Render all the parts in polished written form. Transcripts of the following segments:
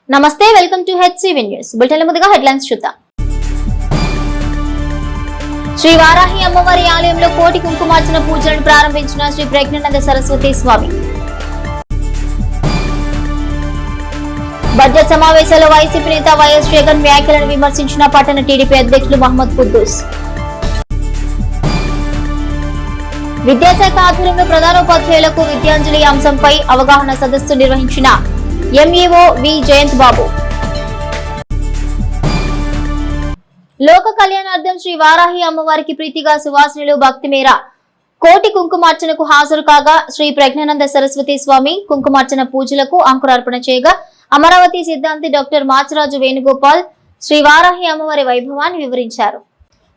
నమస్తే, welcome to HCV news bulletin. ముందుగా headlines చూద్దాం. శ్రీ వారాహి అమ్మవారి ఆలయంలో కోటి కుంకుమార్చన పూజలను ప్రారంభించిన శ్రీ ప్రజ్ఞానంద సరస్వతి స్వామి. బడ్జెట్ సమావేశంలో వైసీపీ నేత వైఎస్ జగన్ వ్యాఖ్యలను విమర్శించిన పట్టణ టీడీపీ అధ్యక్షులు మహమ్మద్ కుద్దూస్. విద్యాశాఖ ఆధ్వర్యంలో ప్రధానోపాధ్యాయులకు విద్యాంజలి అంశంపై అవగాహన సదస్సు నిర్వహించిన ఎంఈఓ వి జయంత్ బాబు. లోక కళ్యాణార్థం శ్రీ వారాహి అమ్మవారికి ప్రీతిగా సువాసినులు భక్తి మేర కోటి కుంకుమార్చనకు హాజరు కాగా శ్రీ ప్రజ్ఞానంద సరస్వతి స్వామి కుంకుమార్చన పూజలకు అంకురార్పణ చేయగా అమరావతి సిద్ధాంతి డాక్టర్ మాచరాజు వేణుగోపాల్ శ్రీ వారాహి అమ్మవారి వైభవాన్ని వివరించారు.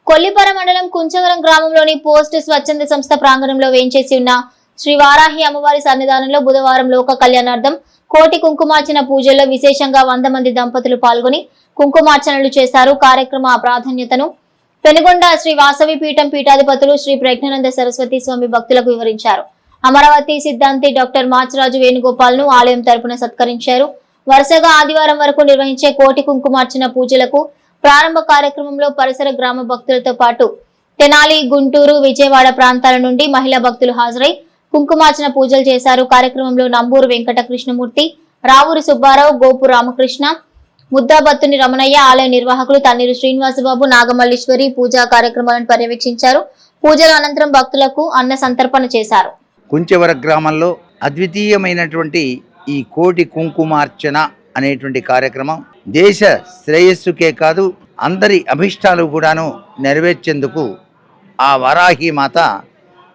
కొల్లిపర మండలం కుంచవరం గ్రామంలోని పోస్ట్ స్వచ్ఛంద సంస్థ ప్రాంగణంలో వేంచేసి ఉన్న శ్రీ వారాహి అమ్మవారి సన్నిధానంలో బుధవారం లోక కళ్యాణార్థం కోటి కుంకుమార్చన పూజల్లో విశేషంగా 100 మంది దంపతులు పాల్గొని కుంకుమార్చనలు చేశారు. కార్యక్రమ ప్రాధాన్యతను పెనుగొండ శ్రీ వాసవి పీఠం పీఠాధిపతులు శ్రీ ప్రజ్ఞానంద సరస్వతి స్వామి భక్తులకు వివరించారు. అమరావతి సిద్ధాంతి డాక్టర్ మాచరాజు వేణుగోపాల్ ను ఆలయం తరపున సత్కరించారు. వరుసగా ఆదివారం వరకు నిర్వహించే కోటి కుంకుమార్చన పూజలకు ప్రారంభ కార్యక్రమంలో పరిసర గ్రామ భక్తులతో పాటు తెనాలి, గుంటూరు, విజయవాడ ప్రాంతాల నుండి మహిళా భక్తులు హాజరై కుంకుమార్చన పూజలు చేశారు. కార్యక్రమంలో నంబూరు వెంకట కృష్ణమూర్తి, రావూరి సుబ్బారావు, గోపు రామకృష్ణ, ముద్దాబత్తుని రమణయ్య, ఆలయ నిర్వాహకులు తన్నీరు శ్రీనివాసబాబు, నాగమల్లీశ్వరి పూజా కార్యక్రమాలను పర్యవేక్షించారు. పూజల అనంతరం భక్తులకు అన్న సంతర్పణ చేశారు. కుంచవర గ్రామంలో అద్వితీయమైనటువంటి ఈ కోటి కుంకుమార్చన అనేటువంటి కార్యక్రమం దేశ శ్రేయస్సుకే కాదు అందరి అభిష్టాలు కూడాను నెరవేర్చేందుకు ఆ వరాహి మాత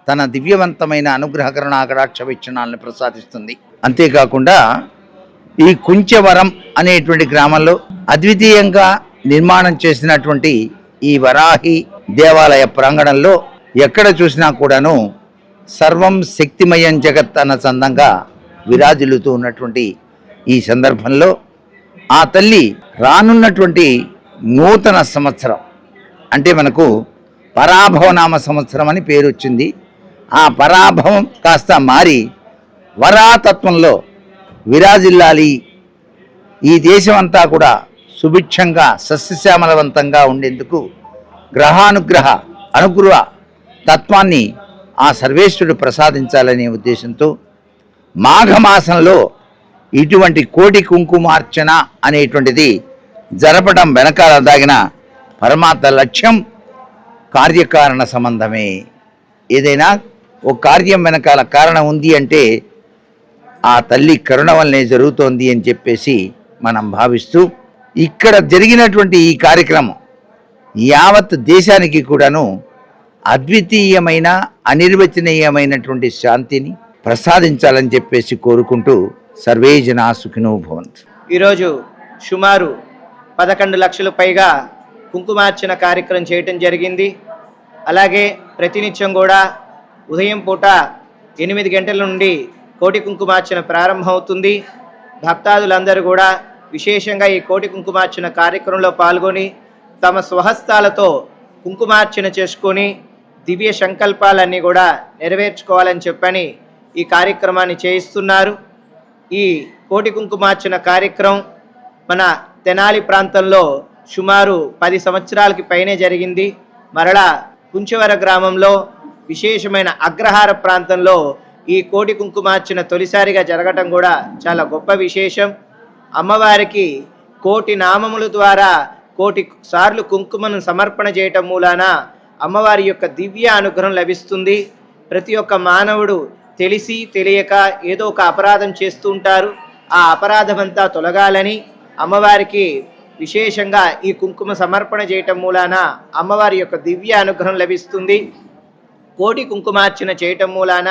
తన దివ్యవంతమైన అనుగ్రహ కరుణాకటాక్ష వీక్షణాలను ప్రసాదిస్తుంది. అంతేకాకుండా ఈ కుంచవరం అనేటువంటి గ్రామంలో అద్వితీయంగా నిర్మాణం చేసినటువంటి ఈ వరాహి దేవాలయ ప్రాంగణంలో ఎక్కడ చూసినా కూడాను సర్వం శక్తిమయం జగత్ అన్న చందంగా విరాజిల్లుతూ ఉన్నటువంటి ఈ సందర్భంలో ఆ తల్లి రానున్నటువంటి నూతన సంవత్సరం అంటే మనకు పరాభవనామ సంవత్సరం అని పేరు వచ్చింది. ఆ పరాభవం కాస్త మారి వరాతత్వంలో విరాజిల్లాలి, ఈ దేశం అంతా కూడా సుభిక్షంగా సస్యశ్యామలవంతంగా ఉండేందుకు గ్రహానుగ్రహ అనుగ్రహ తత్వాన్ని ఆ సర్వేశ్వరుడు ప్రసాదించాలనే ఉద్దేశంతో మాఘమాసంలో ఇటువంటి కోటి కుంకుమార్చన అనేటువంటిది జరపడం వెనకాల దాగిన పరమాత్మ లక్ష్యం కార్యకారణ సంబంధమే. ఏదైనా ఒక కార్యం వెనకాల కారణం ఉంది అంటే ఆ తల్లి కరుణ వల్లనే జరుగుతోంది అని చెప్పేసి మనం భావిస్తూ ఇక్కడ జరిగినటువంటి ఈ కార్యక్రమం యావత్ దేశానికి కూడాను అద్వితీయమైన అనిర్వచనీయమైనటువంటి శాంతిని ప్రసాదించాలని చెప్పేసి కోరుకుంటూ సర్వే జనా సుఖినో భవంతు. ఈరోజు సుమారు 11 లక్షల పైగా కుంకుమార్చన కార్యక్రమం చేయటం జరిగింది. అలాగే ప్రతినిత్యం కూడా ఉదయం పూట 8 గంటల నుండి కోటి కుంకుమార్చన ప్రారంభమవుతుంది. భక్తాదులందరూ కూడా విశేషంగా ఈ కోటి కుంకుమార్చన కార్యక్రమంలో పాల్గొని తమ స్వహస్తాలతో కుంకుమార్చన చేసుకొని దివ్య సంకల్పాలన్నీ కూడా నెరవేర్చుకోవాలని చెప్పని ఈ కార్యక్రమాన్ని చేయిస్తున్నారు. ఈ కోటి కుంకుమార్చన కార్యక్రమం మన తెనాలి ప్రాంతంలో సుమారు 10 సంవత్సరాలకి పైనే జరిగింది. మరలా కుంచవర గ్రామంలో విశేషమైన అగ్రహార ప్రాంతంలో ఈ కోటి కుంకుమార్చన తొలిసారిగా జరగటం కూడా చాలా గొప్ప విశేషం. అమ్మవారికి కోటి నామముల ద్వారా కోటి సార్లు కుంకుమను సమర్పణ చేయటం మూలాన అమ్మవారి యొక్క దివ్య అనుగ్రహం లభిస్తుంది. ప్రతి ఒక్క మానవుడు తెలిసి తెలియక ఏదో ఒక అపరాధం చేస్తూ ఉంటారు. ఆ అపరాధమంతా తొలగాలని అమ్మవారికి విశేషంగా ఈ కుంకుమ సమర్పణ చేయటం మూలాన అమ్మవారి యొక్క దివ్య అనుగ్రహం లభిస్తుంది. కోటి కుంకుమార్చన చేయటం మూలాన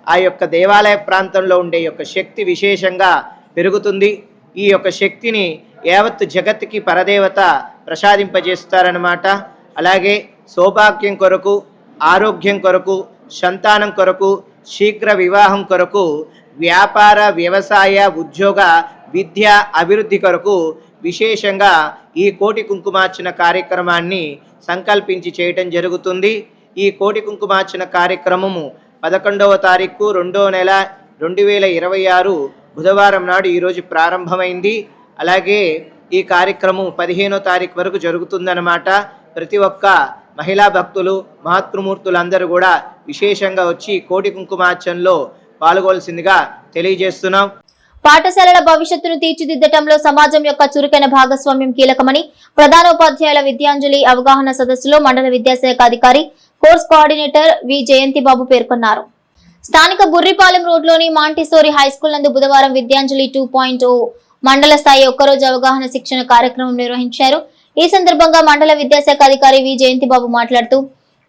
ఆ యొక్క దేవాలయ ప్రాంతంలో ఉండే యొక్క శక్తి విశేషంగా పెరుగుతుంది. ఈ యొక్క శక్తిని యావత్తు జగత్తుకి పరదేవత ప్రసాదింపజేస్తారన్నమాట. అలాగే సౌభాగ్యం కొరకు, ఆరోగ్యం కొరకు, సంతానం కొరకు, శీఘ్ర వివాహం కొరకు, వ్యాపార, వ్యవసాయ, ఉద్యోగ, విద్య అభివృద్ధి కొరకు విశేషంగా ఈ కోటి కుంకుమార్చన కార్యక్రమాన్ని సంకల్పించి చేయటం జరుగుతుంది. ఈ కోటి కుంకుమార్చన కార్యక్రమము 11వ తారీఖు 2వ నెల 2026 బుధవారం నాడు ఈరోజు ప్రారంభమైంది. అలాగే ఈ కార్యక్రమం 15వ తారీఖు వరకు జరుగుతుందన్నమాట. ప్రతి ఒక్క మహిళా భక్తులు మహాత్మూర్తులందరూ కూడా విశేషంగా వచ్చి కోటి కుంకుమార్చనలో పాల్గొల్సిందిగా తెలియజేస్తున్నాం. పాఠశాలల భవిష్యత్తును తీర్చిదిద్దటంలో సమాజం యొక్క చురుకైన భాగస్వామ్యం కీలకమని ప్రధానోపాధ్యాయుల విద్యాంజలి అవగాహన సదస్సులో మండల విద్యాశాఖ అధికారి కోర్స్ కోఆర్డినేటర్ వి జయంతిబాబు పేర్కొన్నారు. స్థానిక బుర్రిపాలెం రోడ్లోని మాంటిసోరి హైస్కూల్ నందు బుధవారం విద్యాంజలి 2.0 మండల స్థాయి ఒక్కరోజు అవగాహన శిక్షణ కార్యక్రమం నిర్వహించారు. ఈ సందర్భంగా మండల విద్యాశాఖ అధికారి వి జయంతిబాబు మాట్లాడుతూ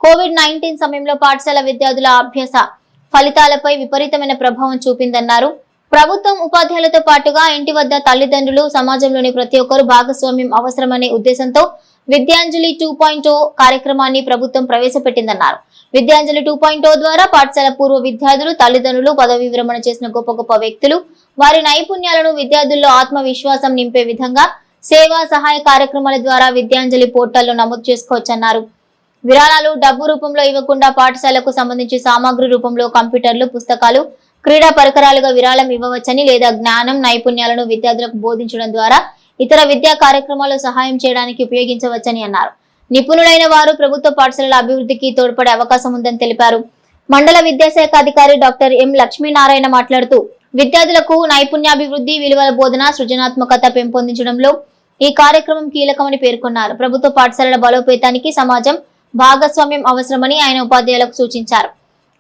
కోవిడ్-19 సమయంలో పాఠశాల విద్యార్థుల అభ్యాస ఫలితాలపై విపరీతమైన ప్రభావం చూపిందన్నారు. ప్రభుత్వం ఉపాధ్యాయులతో పాటుగా ఇంటి వద్ద తల్లిదండ్రులు సమాజంలోని ప్రతి ఒక్కరూ భాగస్వామ్యం అవసరమనే ఉద్దేశంతో విద్యాంజలి 2.0 కార్యక్రమాన్ని ప్రభుత్వం ప్రవేశపెట్టిందన్నారు. విద్యాంజలి 2.0 ద్వారా పాఠశాల పూర్వ విద్యార్థులు, తల్లిదండ్రులు, పదవీ విరమణ చేసిన గొప్ప గొప్ప వ్యక్తులు వారి నైపుణ్యాలను విద్యార్థుల్లో ఆత్మవిశ్వాసం నింపే విధంగా సేవా సహాయ కార్యక్రమాల ద్వారా విద్యాంజలి పోర్టల్లో నమోదు చేసుకోవచ్చన్నారు. విరాళాలు డబ్బు రూపంలో ఇవ్వకుండా పాఠశాలకు సంబంధించి సామాగ్రి రూపంలో కంప్యూటర్లు, పుస్తకాలు, క్రీడా పరికరాలుగా విరాళం ఇవ్వవచ్చని లేదా జ్ఞానం, నైపుణ్యాలను విద్యార్థులకు బోధించడం ద్వారా ఇతర విద్యా కార్యక్రమాల్లో సహాయం చేయడానికి ఉపయోగించవచ్చని అన్నారు. నిపుణులైన వారు ప్రభుత్వ పాఠశాలల అభివృద్ధికి తోడ్పడే అవకాశం ఉందని తెలిపారు. మండల విద్యాశాఖ అధికారి డాక్టర్ ఎం లక్ష్మీనారాయణ మాట్లాడుతూ విద్యార్థులకు నైపుణ్యాభివృద్ధి, విలువల బోధన, సృజనాత్మకత పెంపొందించడంలో ఈ కార్యక్రమం కీలకమని పేర్కొన్నారు. ప్రభుత్వ పాఠశాలల బలోపేతానికి సమాజం భాగస్వామ్యం అవసరమని ఆయన ఉపాధ్యాయులకు సూచించారు.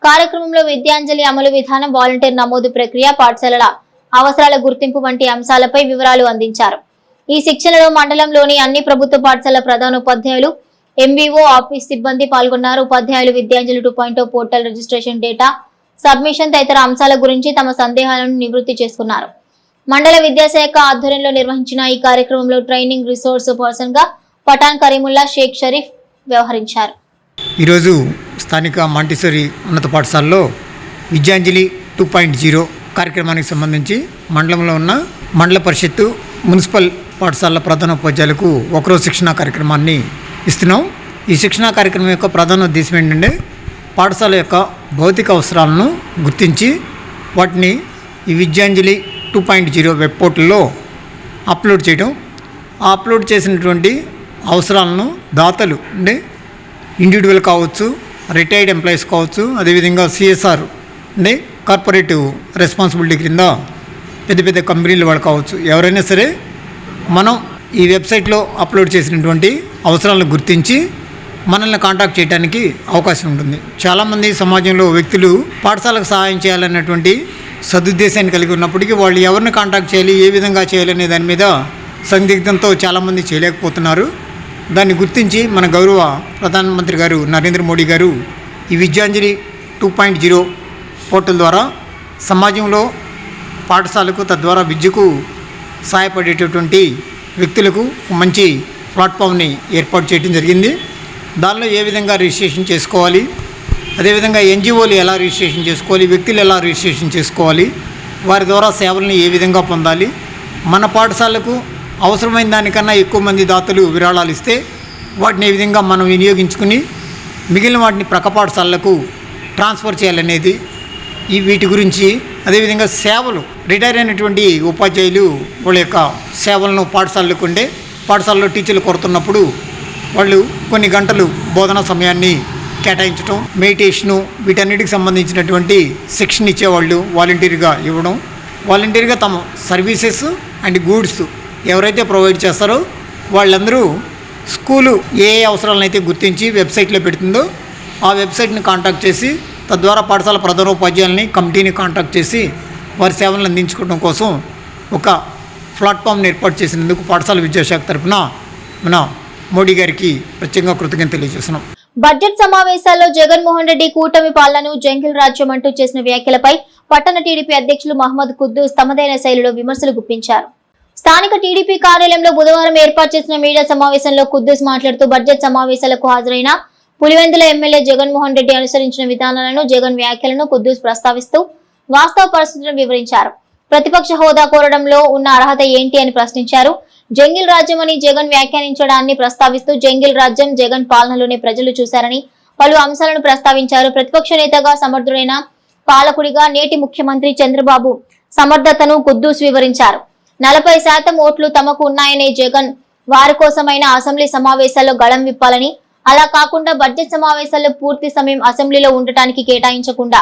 కార్యక్రమంలో విద్యాంజలి అమలు విధానం, వాలంటీర్ నమోదు ప్రక్రియ, పాఠశాలల అవసరాల గుర్తింపు వంటి అంశాలపై వివరాలు అందించారు. ఈ శిక్షణలో మండలంలోని అన్ని ప్రభుత్వ పాఠశాల ప్రధానోపాధ్యాయులు, ఎంవీఓ ఆఫీస్ సిబ్బంది పాల్గొన్నారు. ఉపాధ్యాయులు Vidyanjali 2.0 portal registration, data submission తదితర అంశాల గురించి తమ సందేహాలను నివృత్తి చేసుకున్నారు. మండల విద్యాశాఖ ఆధ్వర్యంలో నిర్వహించిన ఈ కార్యక్రమంలో ట్రైనింగ్ రిసోర్స్ పర్సన్ గా పఠాన్ కరీముల్లా షేక్ షరీఫ్ వ్యవహరించారు. ఈరోజు స్థానిక మాంటిసోరి ఉన్నత పాఠశాలలో విద్యాంజలి 2.0 కార్యక్రమానికి సంబంధించి మండలంలో ఉన్న మండల పరిషత్తు, మున్సిపల్ పాఠశాలల ప్రధానోపాధ్యాయులకు ఒకరోజు శిక్షణా కార్యక్రమాన్ని ఇస్తున్నాం. ఈ శిక్షణా కార్యక్రమం యొక్క ప్రధాన ఉద్దేశం ఏంటంటే పాఠశాల యొక్క భౌతిక అవసరాలను గుర్తించి వాటిని ఈ విద్యాంజలి 2.0 వెబ్ పోర్టల్లో అప్లోడ్ చేయడం. ఆ అప్లోడ్ చేసినటువంటి అవసరాలను దాతలు అంటే ఇండివిజువల్ కావచ్చు, రిటైర్డ్ ఎంప్లాయీస్ కావచ్చు, అదేవిధంగా CSR అంటే కార్పొరేటివ్ రెస్పాన్సిబిలిటీ క్రింద పెద్ద పెద్ద కంపెనీలు వాళ్ళు కావచ్చు, ఎవరైనా సరే మనం ఈ వెబ్సైట్లో అప్లోడ్ చేసినటువంటి అవసరాలను గుర్తించి మనల్ని కాంటాక్ట్ చేయడానికి అవకాశం ఉంటుంది. చాలామంది సమాజంలో వ్యక్తులు పాఠశాలకు సహాయం చేయాలన్నటువంటి సదుద్దేశాన్ని కలిగి ఉన్నప్పటికీ వాళ్ళు ఎవరిని కాంటాక్ట్ చేయాలి, ఏ విధంగా చేయాలనే దాని మీద సందిగ్ధంతో చాలామంది చేయలేకపోతున్నారు. దాన్ని గుర్తించి మన గౌరవ ప్రధానమంత్రి గారు నరేంద్ర మోడీ గారు ఈ విద్యాంజలి 2.0 పోర్టల్ ద్వారా సమాజంలో పాఠశాలకు, తద్వారా విద్యకు సహాయపడేటటువంటి వ్యక్తులకు మంచి ప్లాట్ఫామ్ని ఏర్పాటు చేయడం జరిగింది. దానిలో ఏ విధంగా రిజిస్ట్రేషన్ చేసుకోవాలి, అదేవిధంగా NGOలు ఎలా రిజిస్ట్రేషన్ చేసుకోవాలి, వ్యక్తులు ఎలా రిజిస్ట్రేషన్ చేసుకోవాలి, వారి ద్వారా సేవలను ఏ విధంగా పొందాలి, మన పాఠశాలకు అవసరమైన దానికన్నా ఎక్కువ మంది దాతలు విరాళాలు ఇస్తే వాటిని ఏ విధంగా మనం వినియోగించుకుని మిగిలిన వాటిని ప్రక్క పాఠశాలలకు ట్రాన్స్ఫర్ చేయాలనేది వీటి గురించి, అదేవిధంగా సేవలు రిటైర్ అయినటువంటి ఉపాధ్యాయులు వాళ్ళ యొక్క సేవలను పాఠశాలకు ఉండే పాఠశాలలో టీచర్లు కొడుతున్నప్పుడు వాళ్ళు కొన్ని గంటలు బోధనా సమయాన్ని కేటాయించడం, మెడిటేషను వీటన్నిటికి సంబంధించినటువంటి శిక్షణ ఇచ్చేవాళ్ళు వాలంటీర్గా ఇవ్వడం, వాలంటీర్గా తమ సర్వీసెస్ అండ్ గూడ్స్ ఎవరైతే ప్రొవైడ్ చేస్తారో వాళ్ళందరూ స్కూలు ఏ అవసరాలను అయితే గుర్తించి వెబ్సైట్లో పెడుతుందో ఆ వెబ్సైట్ని కాంటాక్ట్ చేసి తద్వారా పాఠశాల ప్రధానోపాధ్యాయులని కమిటీని కాంటాక్ట్ చేసి వారి సేవలను అందించుకోవడం కోసం ఒక ప్లాట్ఫామ్ని ఏర్పాటు చేసినందుకు పాఠశాల విద్యాశాఖ తరఫున మన మోడీ గారికి ప్రత్యేకంగా కృతజ్ఞతలు తెలియజేస్తున్నాం. బడ్జెట్ సమావేశాల్లో జగన్మోహన్ రెడ్డి కూటమి పాలనను జంగిల్ రాజ్యం అంటూ చేసిన వ్యాఖ్యలపై పట్టణ టీడీపీ అధ్యక్షులు మహమ్మద్ కుద్దూస్ తమదైన శైలిలో విమర్శలు గుప్పించారు. స్థానిక టీడీపీ కార్యాలయంలో బుధవారం ఏర్పాటు చేసిన మీడియా సమావేశంలో కుద్దూస్ మాట్లాడుతూ బడ్జెట్ సమావేశాలకు హాజరైన పులివెందుల ఎమ్మెల్యే జగన్మోహన్ రెడ్డి అనుసరించిన విధానాలను, జగన్ వ్యాఖ్యలను కుద్దూస్ ప్రస్తావిస్తూ వాస్తవ పరిస్థితులను వివరించారు. ప్రతిపక్ష హోదా కోరడంలో ఉన్న అర్హత ఏంటి అని ప్రశ్నించారు. జంగిల్ రాజ్యం అని జగన్ వ్యాఖ్యానించడాన్ని ప్రస్తావిస్తూ జంగిల్ రాజ్యం జగన్ పాలనలోనే ప్రజలు చూశారని పలు అంశాలను ప్రస్తావించారు. ప్రతిపక్ష నేతగా సమర్థుడైన పాలకుడిగా నేటి ముఖ్యమంత్రి చంద్రబాబు సమర్థతను కుద్దూస్ వివరించారు. 40% ఓట్లు తమకు ఉన్నాయనే జగన్ వారి కోసమైన అసెంబ్లీ సమావేశాల్లో గళం విప్పాలని, అలా కాకుండా బడ్జెట్ సమావేశాల్లో పూర్తి సమయం అసెంబ్లీలో ఉండటానికి కేటాయించకుండా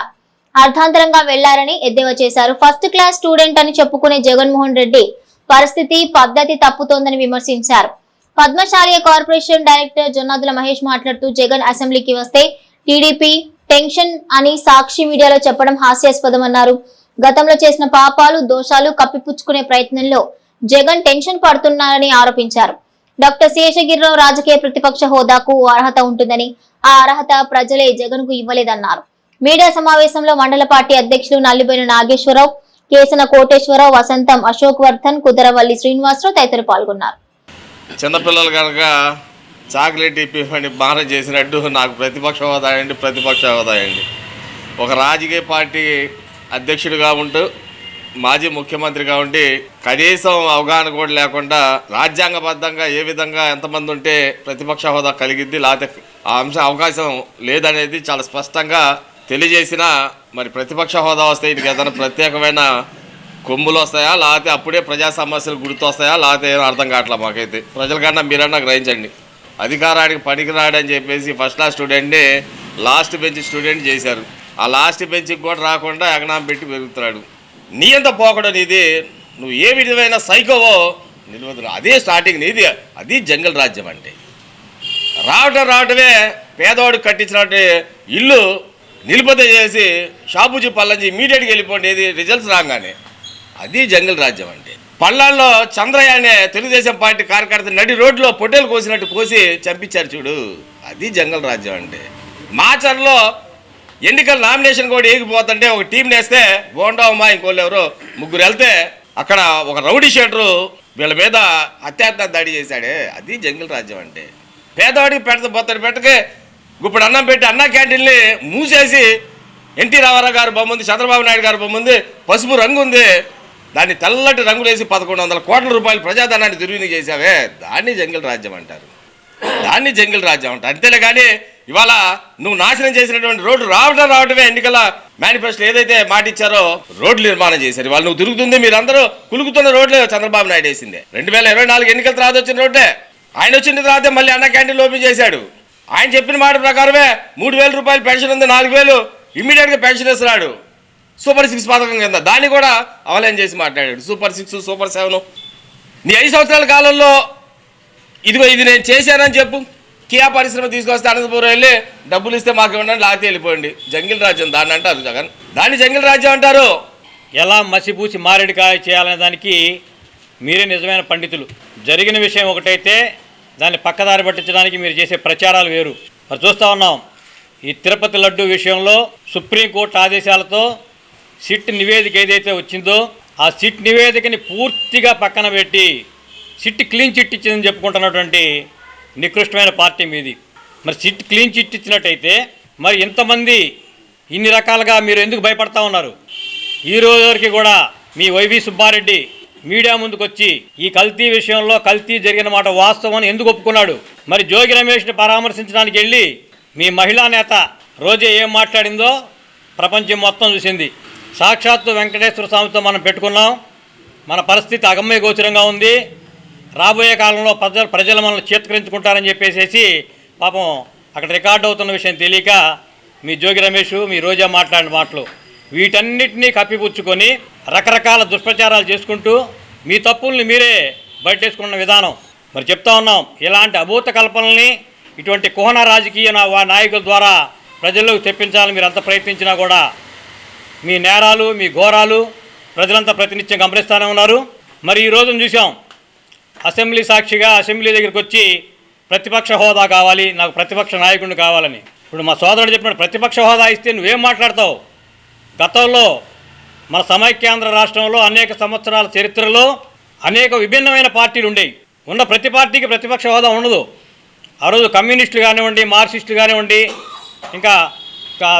అర్థాంతరంగా వెళ్లారని ఎద్దేవా చేశారు. ఫస్ట్ క్లాస్ స్టూడెంట్ అని చెప్పుకునే జగన్మోహన్ రెడ్డి పరిస్థితి పద్ధతి తప్పుతోందని విమర్శించారు. పద్మశాలి కార్పొరేషన్ డైరెక్టర్ జొన్నాదుల మహేష్ మాట్లాడుతూ జగన్ అసెంబ్లీకి వస్తే టీడీపీ టెన్షన్ అని సాక్షి మీడియాలో చెప్పడం హాస్యాస్పదమన్నారు. గతంలో చేసిన పాపాలు దోషాలు కప్పిపుచ్చుకునే ప్రయత్నంలో జగన్ టెన్షన్ పడుతున్నారని ఆరోపించారు. డాక్టర్ శేషగిరిరావు రాజకీయ ప్రతిపక్ష హోదాకు అర్హత ఉంటుందని, ఆ అర్హత ప్రజలే జగన్ కు ఇవ్వలేదన్నారు. మీడియా సమావేశంలో మండల పార్టీ అధ్యక్షులు నల్లిబోయిన నాగేశ్వరరావు, కేసన కోటేశ్వరరావు, వసంతం అశోక్ వర్ధన్, కుదరవల్లి శ్రీనివాసరావు తదితరులు పాల్గొన్నారు. చిన్నపిల్లలు కనుక చాక్లెట్ ఇప్పని మారం చేసినట్టు నాకు ప్రతిపక్ష హోదా అండి. ఒక రాజకీయ పార్టీ అధ్యక్షుడిగా ఉంటూ మాజీ ముఖ్యమంత్రిగా ఉండి కనీసం అవగాహన కూడా లేకుండా రాజ్యాంగబద్ధంగా ఏ విధంగా ఎంతమంది ఉంటే ప్రతిపక్ష హోదా కలిగిద్ది, లేకపోతే ఆ అంశం అవకాశం లేదనేది చాలా స్పష్టంగా తెలియజేసిన మరి ప్రతిపక్ష హోదా వస్తే ఇది ఏదైనా ప్రత్యేకమైన కొమ్ములు వస్తాయా, లేకపోతే అప్పుడే ప్రజా సమస్యలు గుర్తొస్తాయా, లేకపోతే ఏమో అర్థం కావట్లేదు మాకైతే. ప్రజలకన్నా మీరన్నా గ్రహించండి. అధికారానికి పనికిరాడని చెప్పేసి ఫస్ట్ క్లాస్ స్టూడెంట్ని లాస్ట్ బెంచ్ స్టూడెంట్ చేశారు. ఆ లాస్ట్ బెంచ్కి కూడా రాకుండా ఎగనాం పెట్టి పెరుగుతున్నాడు. నీ ఎంత పోకడం నీది, నువ్వు ఏ విధమైన సైకోవో నిలవదు. అదే స్టార్టింగ్ నీది. అది జంగల్ రాజ్యం అంటే. రావటమే పేదవాడు కట్టించినట్టు ఇల్లు నిలుపదే చేసి షాపుజీ పల్లంజీ ఇమీడియట్గా వెళ్ళిపోండి ఏది రిజల్ట్స్ రాగానే. అది జంగల్ రాజ్యం అంటే. పల్లాల్లో చంద్రయ్య అనే తెలుగుదేశం పార్టీ కార్యకర్త నడి రోడ్లో పొట్టేలు కోసినట్టు కోసి చంపించారు చూడు, అది జంగల్ రాజ్యం అంటే. మాచర్లో ఎన్నికల నామినేషన్ కూడా ఏగిపోతుంటే ఒక టీం నేస్తే బోండావమ్మా ఇంకోళ్ళు ఎవరో ముగ్గురు వెళ్తే అక్కడ ఒక రౌడీ షీటరు వీళ్ళ మీద అత్యాత్మ దాడి చేశాడే, అది జంగల్ రాజ్యం అంటే. పేదవాడికి పెట్టకే ఇప్పుడు అన్నం పెట్టి అన్న క్యాంటీన్ని మూసేసి ఎన్టీ రామారావు గారు బొమ్మ ఉంది, చంద్రబాబు నాయుడు గారు బొమ్మ ఉంది, పసుపు రంగు ఉంది, దాన్ని తెల్లటి రంగులేసి 1100 కోట్ల రూపాయలు ప్రజాధనాన్ని దుర్వినియోగం చేశావే, దాన్ని జంగల్ రాజ్యం అంటారు. దాన్ని జంగల్ రాజ్యం అంటారు. అంతేలే కానీ ఇవాళ నువ్వు నాశనం చేసినటువంటి రోడ్డు రావటమే ఎన్నికల మేనిఫెస్టో ఏదైతే మాట ఇచ్చారో రోడ్లు నిర్మాణం చేశారు. వాళ్ళు నువ్వు తిరుగుతుంది మీరందరూ కులుకుతున్న రోడ్లు చంద్రబాబు నాయుడు వేసిందే. 2024 ఎన్నికల తర్వాత వచ్చిన రోడ్డే. ఆయన వచ్చిన తర్వాత మళ్ళీ అన్న క్యాంటీన్లు ఓపెన్ చేశాడు. ఆయన చెప్పిన మాట ప్రకారమే 3000 రూపాయలు పెన్షన్ ఉంది, 4000 ఇమ్మీడియట్గా పెన్షన్ ఇస్తున్నాడు సూపర్ 6 పథకం కింద. దాన్ని కూడా అవలేం చేసి మాట్లాడాడు. సూపర్ 6 సూపర్ 7 నీ 5 సంవత్సరాల కాలంలో ఇదిగో ఇది నేను చేశానని చెప్పు. కియా పరిశ్రమ తీసుకొస్తే అనంతపురం వెళ్ళి డబ్బులు ఇస్తే మాకు ఇవ్వండి, లాగితే వెళ్ళిపోయింది. జంగిల్ రాజ్యం దాన్ని అంటారు జగన్, దాన్ని జంగిల్ రాజ్యం అంటారు. ఎలా మసిపూసి మారేడుకాయ చేయాలనే దానికి మీరే నిజమైన పండితులు. జరిగిన విషయం ఒకటైతే దాన్ని పక్కదారి పట్టించడానికి మీరు చేసే ప్రచారాలు వేరు. మరి చూస్తూ ఉన్నాం, ఈ తిరుపతి లడ్డు విషయంలో సుప్రీంకోర్టు ఆదేశాలతో సిట్ నివేదిక ఏదైతే వచ్చిందో ఆ సిట్ నివేదికని పూర్తిగా పక్కన పెట్టి సిట్ క్లీన్ చిట్ ఇచ్చిందని చెప్పుకుంటున్నటువంటి నికృష్టమైన పార్టీ మీది. మరి సిట్ క్లీన్ చిట్ ఇచ్చినట్టయితే మరి ఇంతమంది ఇన్ని రకాలుగా మీరు ఎందుకు భయపడతా ఉన్నారు? ఈ రోజు వరకు కూడా మీ వైవి సుబ్బారెడ్డి మీడియా ముందుకు వచ్చి ఈ కల్తీ విషయంలో కల్తీ జరిగిన మాట వాస్తవం అని ఎందుకు ఒప్పుకున్నాడు? మరి జోగి రమేష్ని పరామర్శించడానికి వెళ్ళి మీ మహిళా నేత రోజే ఏం మాట్లాడిందో ప్రపంచం మొత్తం చూసింది. సాక్షాత్తు వెంకటేశ్వర స్వామితో మనం పెట్టుకున్నాం, మన పరిస్థితి అగమ్య గోచరంగా ఉంది, రాబోయే కాలంలో ప్రజలు మనల్ని చేత్కరించుకుంటారని చెప్పేసి పాపం అక్కడ రికార్డు అవుతున్న విషయం తెలియక మీ జోగి రమేష్ మీ రోజా మాట్లాడిన మాటలు వీటన్నిటినీ కప్పిపుచ్చుకొని రకరకాల దుష్ప్రచారాలు చేసుకుంటూ మీ తప్పుల్ని మీరే బయటేసుకున్న విధానం మరి చెప్తా ఉన్నాం. ఇలాంటి అభూత కల్పనల్ని ఇటువంటి కుహన రాజకీయ నాయకుల ద్వారా ప్రజల్లోకి తెప్పించాలని మీరు అంత ప్రయత్నించినా కూడా మీ నేరాలు మీ ఘోరాలు ప్రజలంతా ప్రతినిత్యం గమనిస్తూనే ఉన్నారు. మరి ఈ రోజును చూసాం, అసెంబ్లీ సాక్షిగా అసెంబ్లీ దగ్గరికి వచ్చి ప్రతిపక్ష హోదా కావాలి, నాకు ప్రతిపక్ష నాయకుడిని కావాలని. ఇప్పుడు మా సోదరుడు చెప్పినట్టు ప్రతిపక్ష హోదా ఇస్తే నువ్వేం మాట్లాడతావు? గతంలో మన సమైక్యాంధ్ర రాష్ట్రంలో అనేక సంవత్సరాల చరిత్రలో అనేక విభిన్నమైన పార్టీలు ఉండేవి. ఉన్న ప్రతి పార్టీకి ప్రతిపక్ష హోదా ఉండదు. ఆ రోజు కమ్యూనిస్టులు కానివ్వండి, మార్క్సిస్టులు కానివ్వండి, ఇంకా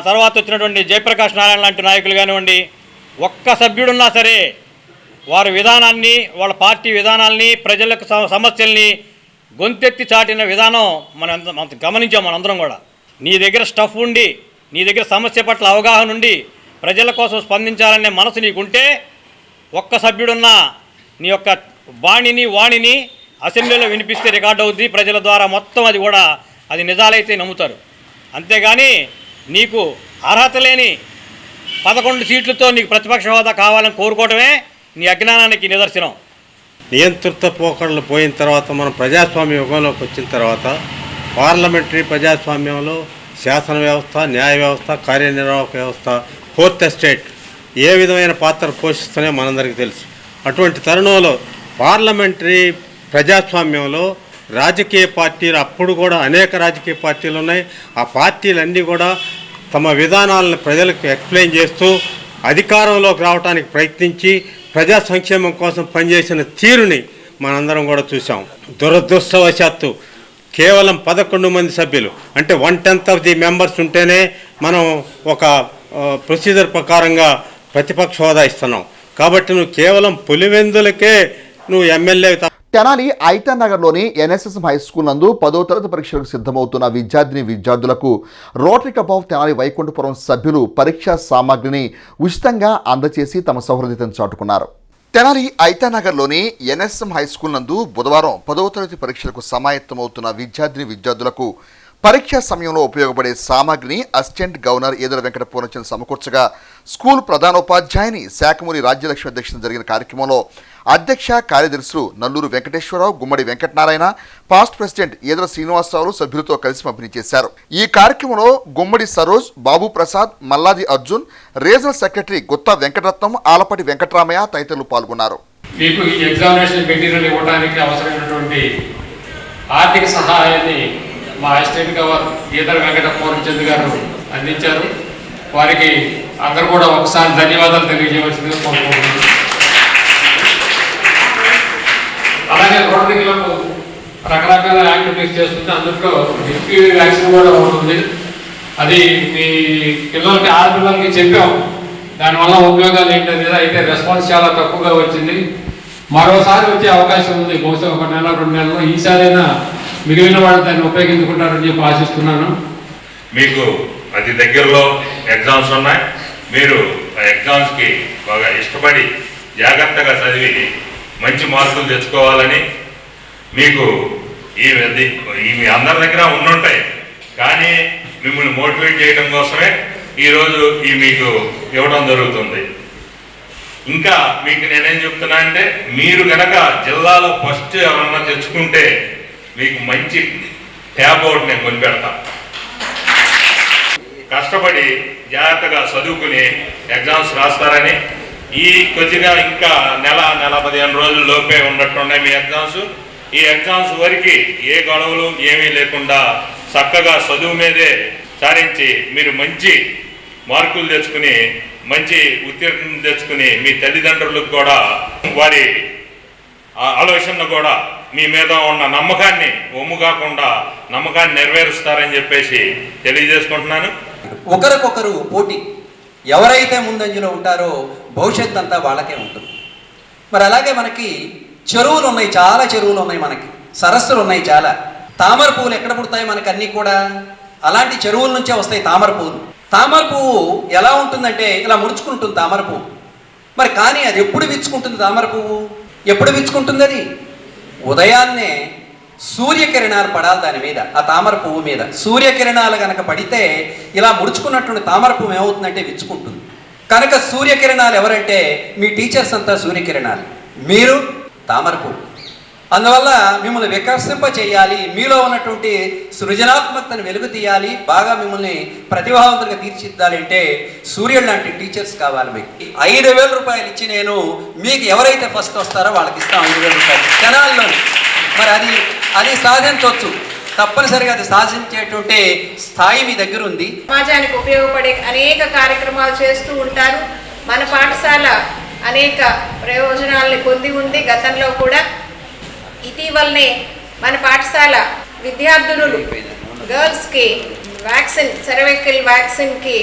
తర్వాత వచ్చినటువంటి జయప్రకాష్ నారాయణ లాంటి నాయకులు కానివ్వండి, ఒక్క సభ్యుడున్నా సరే వారి విధానాన్ని వాళ్ళ పార్టీ విధానాల్ని ప్రజలకు సమస్యల్ని గొంతెత్తి చాటిన విధానం మనం గమనించాం. మనందరం కూడా నీ దగ్గర స్టఫ్ ఉండి నీ దగ్గర సమస్య పట్ల అవగాహన ఉండి ప్రజల కోసం స్పందించాలనే మనసు నీకుంటే ఒక్క సభ్యుడున్నా నీ యొక్క వాణిని అసెంబ్లీలో వినిపిస్తే రికార్డ్ అవుద్ది, ప్రజల ద్వారా మొత్తం అది కూడా అది నిజాలైతే నమ్ముతారు. అంతేగాని నీకు అర్హత లేని 11 సీట్లతో నీకు ప్రతిపక్ష హోదా కావాలని కోరుకోవడమే నీ అజ్ఞానానికి నిదర్శనం. నియంత్రిత పోకడలు పోయిన తర్వాత మనం ప్రజాస్వామ్య యుగంలోకి వచ్చిన తర్వాత పార్లమెంటరీ ప్రజాస్వామ్యంలో శాసన వ్యవస్థ, న్యాయ వ్యవస్థ, కార్యనిర్వాహక వ్యవస్థ, ఫోర్త్ ఎస్టేట్ ఏ విధమైన పాత్ర పోషిస్తున్నాయో మనందరికీ తెలుసు. అటువంటి తరుణంలో పార్లమెంటరీ ప్రజాస్వామ్యంలో రాజకీయ పార్టీలు, అప్పుడు కూడా అనేక రాజకీయ పార్టీలు ఉన్నాయి, ఆ పార్టీలన్నీ కూడా తమ విధానాలను ప్రజలకు ఎక్స్ప్లెయిన్ చేస్తూ అధికారంలోకి రావడానికి ప్రయత్నించి ప్రజా సంక్షేమం కోసం పనిచేసిన తీరుని మనందరం కూడా చూసాం. దురదృష్టవశాత్తు కేవలం 11 మంది సభ్యులు, అంటే 1/10 ఆఫ్ ది మెంబర్స్ ఉంటేనే మనం ఒక ప్రొసీజర్ ప్రకారంగా ప్రతిపక్ష హోదా ఇస్తున్నాం. కాబట్టి నువ్వు కేవలం పులివెందులకే నువ్వు ఎమ్మెల్యే. తెనాలి ఐటన్ నగర్లోని ఎన్ఎస్ఎస్ హై స్కూల్ నందు 10వ తరగతి పరీక్షలకు సిద్ధమవుతున్న విద్యార్థులకు rotary club of Tenali Vaikunthapuram సభ్యులు పరీక్షా సామాగ్రిని ఉచితంగా అందజేసి తమ సౌహృదయతను చాటుకున్నారు. తెనాలి ఐటన్ నగర్లోని ఎన్ఎస్ఎం హై స్కూల్ నందు బుధవారం 10వ తరగతి పరీక్షలకు సమాయత్తమవుతున్న విద్యార్థులకు పరీక్షా సమయంలో ఉపయోగపడే సామాగ్రిని అసిస్టెంట్ గవర్నర్ ఈదర వెంకట పూర్ణచంద్ర సమకూర్చగా స్కూల్ ప్రధానోపాధ్యాయుని శాఖమూరి రాజ్యలక్ష్మి అధ్యక్షతన జరిగిన కార్యక్రమంలో అధ్యక్ష కార్యదర్శులు నల్లూరు వెంకటేశ్వరరావు, గుమ్మడి వెంకటనారాయణ, పాస్ట్ ప్రెసిడెంట్ ఈదర శ్రీనివాసరావు సభ్యులతో కలిసి పంపిణీ చేశారు. ఈ కార్యక్రమంలో గుమ్మడి సరోజ్, బాబు ప్రసాద్, మల్లాది అర్జున్, రీజనల్ సెక్రటరీ గుత్తా వెంకటరత్నం, ఆలపాటి వెంకటరామయ్య తదితరులు పాల్గొన్నారు. మీకు ఈ ఎగ్జామినేషన్ మెటీరియల్ ఇవ్వడానికి అవసరమైనటువంటి ఆర్థిక సహాయాన్ని మా అసిస్టెంట్ గవర్నర్ ఈదర వెంకట పూర్ణచంద్ర గారు అందించారు. వారికి అందరూ కూడా ఒకసారి ధన్యవాదాలు తెలియజేయవలసిందిగా కోరుకుంటున్నాను. అలాగే రోటరీ క్లబ్ రకరకాల యాక్టివిటీస్ చేస్తుంది. అందులో HPV వ్యాక్సిన్ కూడా ఉంటుంది. అది మీ పిల్లలకి 6 పిల్లలకి చెప్పాం, దానివల్ల ఉపయోగాలు ఏంటనేది. అయితే రెస్పాన్స్ చాలా తక్కువగా వచ్చింది. మరోసారి వచ్చే అవకాశం ఉంది, బహుశా 1 నెల 2 నెలల్లో. ఈసారైనా మిగిలిన వాళ్ళు దాన్ని ఉపయోగించుకుంటారని చెప్పి ఆశిస్తున్నాను. మీకు అతి దగ్గరలో ఎగ్జామ్స్ ఉన్నాయి. మీరు ఆ ఎగ్జామ్స్కి బాగా ఇష్టపడి జాగ్రత్తగా చదివి మంచి మార్కులు తెచ్చుకోవాలని మీకు మీ అందరి దగ్గర ఉండుంటాయి. కానీ మిమ్మల్ని మోటివేట్ చేయడం కోసమే ఈరోజు మీకు ఇవ్వడం జరుగుతుంది. ఇంకా మీకు నేనేం చెప్తున్నా అంటే, మీరు కనుక జిల్లాలో ఫస్ట్ ఎవరన్నా తెచ్చుకుంటే మీకు మంచి ట్యాబ్ ఒకటి నేను కొనిపెడతా. కష్టపడి జాగ్రత్తగా చదువుకుని ఎగ్జామ్స్ రాస్తారని, ఈ కొద్దిగా ఇంకా నెల 15 రోజుల లోపే ఉన్నట్టున్నాయి మీ ఎగ్జామ్స్. ఈ ఎగ్జామ్స్ వరకు ఏ గొడవలు ఏమీ లేకుండా చక్కగా చదువు మీదే సారించి మీరు మంచి మార్కులు తెచ్చుకుని మంచి ఉత్తీర్ణం తెచ్చుకుని మీ తల్లిదండ్రులకు కూడా వారి ఆలోచనను కూడా మీ మీద ఉన్న నమ్మకాన్ని ఒమ్ము కాకుండా నమ్మకాన్ని నెరవేరుస్తారని చెప్పేసి తెలియజేసుకుంటున్నాను. ఒకరికొకరు పోటీ, ఎవరైతే ముందంజలో ఉంటారో భవిష్యత్తు అంతా వాళ్ళకే ఉంటుంది. మరి అలాగే మనకి చెరువులు ఉన్నాయి, చాలా చెరువులు ఉన్నాయి, మనకి సరస్సులు ఉన్నాయి చాలా. తామర పువ్వులు ఎక్కడ పుడతాయి మనకి అన్నీ కూడా అలాంటి చెరువుల నుంచే వస్తాయి తామర పువ్వులు. తామర పువ్వు ఎలా ఉంటుందంటే ఇలా ముడుచుకుంటుంది తామర పువ్వు. మరి కానీ అది ఎప్పుడు విచ్చుకుంటుంది తామర పువ్వు? ఎప్పుడు విచ్చుకుంటుంది? అది ఉదయాన్నే సూర్యకిరణాలు పడాలి దాని మీద, ఆ తామర పువ్వు మీద. సూర్యకిరణాలు కనుక పడితే ఇలా ముడుచుకున్నటువంటి తామర పువ్వు ఏమవుతుందంటే విచ్చుకుంటుంది. కనుక సూర్యకిరణాలు ఎవరంటే మీ టీచర్స్ అంతా సూర్యకిరణాలు, మీరు తామర పువ్వు. అందువల్ల మిమ్మల్ని వికసింప చేయాలి, మీలో ఉన్నటువంటి సృజనాత్మకతను వెలుగు తీయాలి, బాగా మిమ్మల్ని ప్రతిభావంతులుగా తీర్చిదిద్దాలి అంటే సూర్యుడు లాంటి టీచర్స్ కావాలి. మీకు 5,000 రూపాయలు ఇచ్చి నేను మీకు ఎవరైతే ఫస్ట్ వస్తారో వాళ్ళకి ఇస్తాం 5,000 రూపాయలు క్షణాల్లోనే. మరి అది సాధించవచ్చు, తప్పనిసరిగా అది సాధించేటువంటి స్థాయి మీ దగ్గర ఉంది. సమాజానికి ఉపయోగపడే అనేక కార్యక్రమాలు చేస్తూ ఉంటారు. మన పాఠశాల అనేక ప్రయోజనాలని పొంది ఉంది. గతంలో కూడా ఇటీవలనే మన పాఠశాల విద్యార్థులు గర్ల్స్కి వ్యాక్సిన్, సెరవికల్ వ్యాక్సిన్కి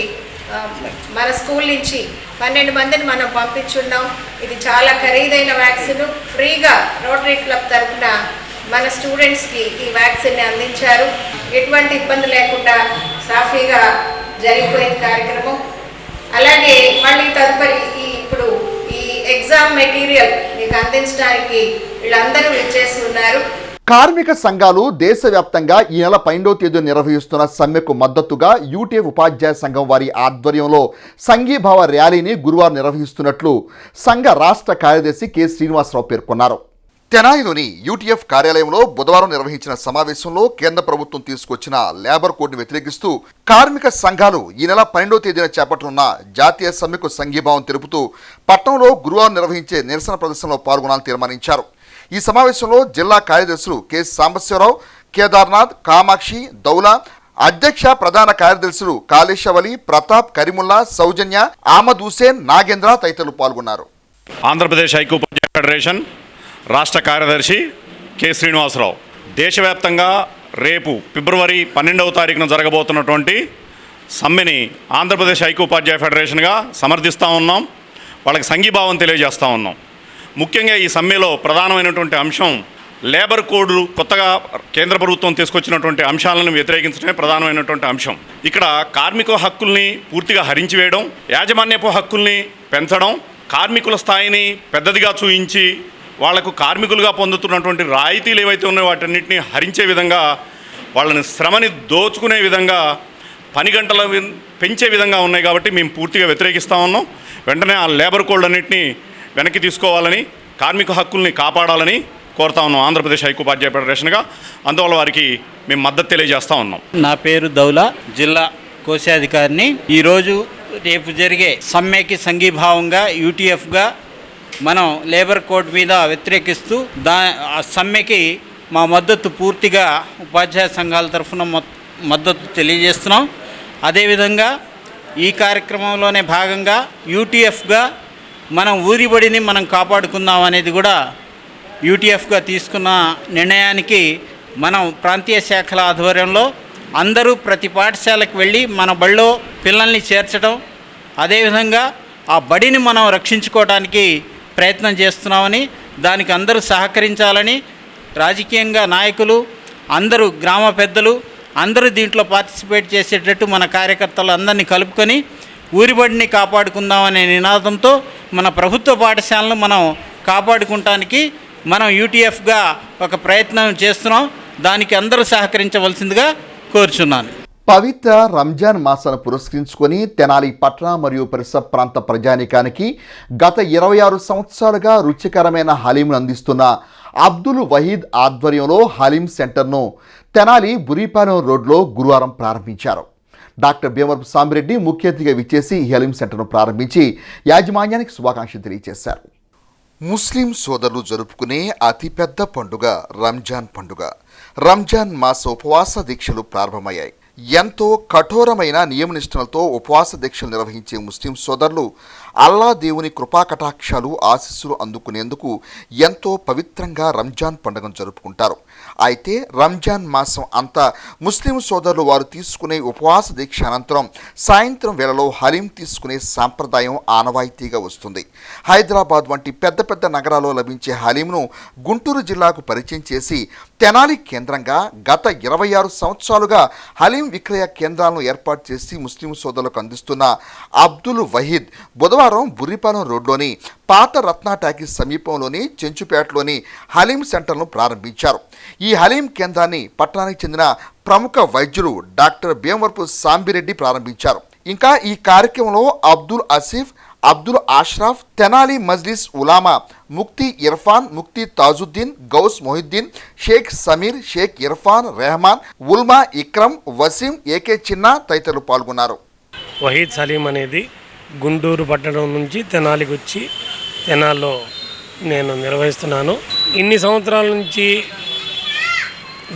మన స్కూల్ నుంచి 12 మందిని మనం పంపించున్నాం. ఇది చాలా ఖరీదైన వ్యాక్సిన్. ఫ్రీగా రోటరీ క్లబ్ తరఫున మన స్టూడెంట్స్కి ఈ వ్యాక్సిన్ని అందించారు. ఎటువంటి ఇబ్బంది లేకుండా సాఫీగా జరిగిపోయిన కార్యక్రమం. అలాగే మళ్ళీ తదుపరి ఇప్పుడు ఈ ఎగ్జామ్ మెటీరియల్ మీకు అందించడానికి వీళ్ళందరూ విచ్చేసి ఉన్నారు. కార్మిక సంఘాలు దేశవ్యాప్తంగా ఈ నెల 12వ తేదీన నిర్వహిస్తున్న సమ్మెకు మద్దతుగా యూటీఎఫ్ ఉపాధ్యాయ సంఘం వారి ఆధ్వర్యంలో సంఘీభావ ర్యాలీని గురువారం నిర్వహిస్తున్నట్లు సంఘ రాష్ట్ర కార్యదర్శి కె శ్రీనివాసరావు పేర్కొన్నారు. తెనాలిలోని యూటీఎఫ్ కార్యాలయంలో బుధవారం నిర్వహించిన సమావేశంలో కేంద్ర ప్రభుత్వం తీసుకొచ్చిన లేబర్ కోడ్ను వ్యతిరేకిస్తూ కార్మిక సంఘాలు ఈ నెల 12వ తేదీన చేపట్టనున్న జాతీయ సమ్మెకు సంఘీభావం తెలుపుతూ పట్టణంలో గురువారం నిర్వహించే నిరసన ప్రదర్శనలో పాల్గొనాలని తీర్మానించారు. ఈ సమావేశంలో జిల్లా కార్యదర్శులు కె సాంబశివరావు, కేదార్నాథ్, కామాక్షి, దౌలా, అధ్యక్ష ప్రధాన కార్యదర్శులు కాళేశవలి, ప్రతాప్, కరీముల్లా, సౌజన్య, ఆమద్ హుసేన్, నాగేంద్ర తదితరులు పాల్గొన్నారు. ఆంధ్రప్రదేశ్ ఐక్యోపాధ్యాయ ఫెడరేషన్ రాష్ట్ర కార్యదర్శి కె శ్రీనివాసరావు. దేశవ్యాప్తంగా రేపు ఫిబ్రవరి 12వ తారీఖున జరగబోతున్నటువంటి సమ్మెని ఆంధ్రప్రదేశ్ ఐక్యోపాధ్యాయ ఫెడరేషన్గా సమర్థిస్తూ ఉన్నాం. వాళ్ళకి సంఘీభావం తెలియజేస్తూ ఉన్నాం. ముఖ్యంగా ఈ సమ్మెలో ప్రధానమైనటువంటి అంశం లేబర్ కోడ్ కొత్తగా కేంద్ర ప్రభుత్వం తీసుకొచ్చినటువంటి అంశాలను వ్యతిరేకించడమే ప్రధానమైనటువంటి అంశం. ఇక్కడ కార్మిక హక్కుల్ని పూర్తిగా హరించివేయడం, యాజమాన్యపు హక్కుల్ని పెంచడం, కార్మికుల స్థాయిని పెద్దదిగా చూయించి వాళ్లకు కార్మికులుగా పొందుతున్నటువంటి రాయితీలు ఏవైతే ఉన్నాయో వాటన్నిటిని హరించే విధంగా, వాళ్ళని శ్రమని దోచుకునే విధంగా, పని గంటల పెంచే విధంగా ఉన్నాయి. కాబట్టి మేము పూర్తిగా వ్యతిరేకిస్తూ ఉన్నాం. వెంటనే ఆ లేబర్ కోడ్ అన్నింటినీ వెనక్కి తీసుకోవాలని, కార్మిక హక్కుల్ని కాపాడాలని కోరుతా ఉన్నాం ఆంధ్రప్రదేశ్ ఐక్యోపాధ్యాయ ఫెడరేషన్గా. అందువల్ల వారికి మేము మద్దతు తెలియజేస్తూ ఉన్నాం. నా పేరు దౌలా, జిల్లా కోశాధికారిని. ఈరోజు రేపు జరిగే సమ్మెకి సంఘీభావంగా యూటీఎఫ్గా మనం లేబర్ కోడ్ మీద వ్యతిరేకిస్తూ ఆ సమ్మెకి మా మద్దతు పూర్తిగా ఉపాధ్యాయ సంఘాల తరఫున మద్దతు తెలియజేస్తున్నాం. అదేవిధంగా ఈ కార్యక్రమంలోనే భాగంగా యూటీఎఫ్గా మనం ఊరిబడిని మనం కాపాడుకుందాం అనేది కూడా యూటీఎఫ్గా తీసుకున్న నిర్ణయానికి మనం ప్రాంతీయ శాఖల ఆధ్వర్యంలో అందరూ ప్రతి పాఠశాలకు వెళ్ళి మన బడిలో పిల్లల్ని చేర్చడం, అదేవిధంగా ఆ బడిని మనం రక్షించుకోవడానికి ప్రయత్నం చేస్తున్నామని, దానికి అందరూ సహకరించాలని రాజకీయంగా నాయకులు అందరూ, గ్రామ పెద్దలు అందరూ దీంట్లో పార్టిసిపేట్ చేసేటట్టు మన కార్యకర్తలు అందరినీ కలుపుకొని ఊరిబడిని కాపాడుకుందామనే నినాదంతో మన ప్రభుత్వ పాఠశాలను మనం కాపాడుకుంటానికి మనం యూటీఎఫ్గా ఒక ప్రయత్నం చేస్తున్నాం. దానికి అందరూ సహకరించవలసిందిగా కోరుచున్నాను. పవిత్ర రంజాన్ మాసాన్ని పురస్కరించుకొని తెనాలి పట్టణ మరియు పరిసర ప్రాంత ప్రజానీకానికి గత 26 సంవత్సరాలుగా రుచికరమైన హలీంను అందిస్తున్న అబ్దుల్ వహీద్ ఆధ్వర్యంలో హలీం సెంటర్ను తెనాలి బురిపాలెం రోడ్లో గురువారం ప్రారంభించారు. డాక్టర్ భీమవరపు సాంబిరెడ్డి ముఖ్య అతిథిగా విచ్చేసి ఈ హలీం సెంటర్ను ప్రారంభించి యాజమాన్యానికి శుభాకాంక్షలు తెలియజేశారు. ముస్లిం సోదరులు జరుపుకునే అతిపెద్ద పండుగ రంజాన్ పండుగ. రంజాన్ మాస ఉపవాస దీక్షలు ప్రారంభమయ్యాయి. ఎంతో కఠోరమైన నియమనిష్టలతో ఉపవాస దీక్షలు నిర్వహించే ముస్లిం సోదరులు అల్లా దేవుని కృపాకటాక్షాలు ఆశీస్సులు అందుకునేందుకు ఎంతో పవిత్రంగా రంజాన్ పండుగను జరుపుకుంటారు. అయితే రంజాన్ మాసం అంతా ముస్లిం సోదరులు వారు తీసుకునే ఉపవాస దీక్ష అనంతరం సాయంత్రం వేళలో హలీం తీసుకునే సాంప్రదాయం ఆనవాయితీగా వస్తుంది. హైదరాబాద్ వంటి పెద్ద పెద్ద నగరాల్లో లభించే హలీంను గుంటూరు జిల్లాకు పరిచయం చేసి తెనాలి కేంద్రంగా గత 26 సంవత్సరాలుగా హలీం విక్రయ కేంద్రాలను ఏర్పాటు చేసి ముస్లిం సోదరులకు అందిస్తున్న అబ్దుల్ వహీద్ బుధవారం బుర్రిపాలెం రోడ్లోని పాత రత్నా టాకీస్ సమీపంలోని చెంచుపేటలోని హలీం సెంటర్ను ప్రారంభించారు. ఈ హలీం కేంద్రాన్ని పట్టణానికి చెందిన ప్రముఖ వైద్యులు డాక్టర్ భీమవరపు సాంబిరెడ్డి ప్రారంభించారు. ఇంకా ఈ కార్యక్రమంలో అబ్దుల్ ఆసిఫ్, అబ్దుల్ ఆష్రాఫ్, తెనాలి మజ్లిస్ ఉలామా, ముక్తి ఇర్ఫాన్, ముక్తి తాజుద్దీన్, గౌస్ మొహిద్దీన్, షేక్ సమీర్, షేక్ ఇర్ఫాన్, రెహమాన్, ఉల్మా, ఇక్రమ్, వసీం, ఏకే చిన్న తదితరులు పాల్గొన్నారు. వహీద్ సలీం అనేది గుంటూరు పట్టణం నుంచి తెనాలికి వచ్చి తెనాల్లో నేను నిర్వహిస్తున్నాను. ఇన్ని సంవత్సరాల నుంచి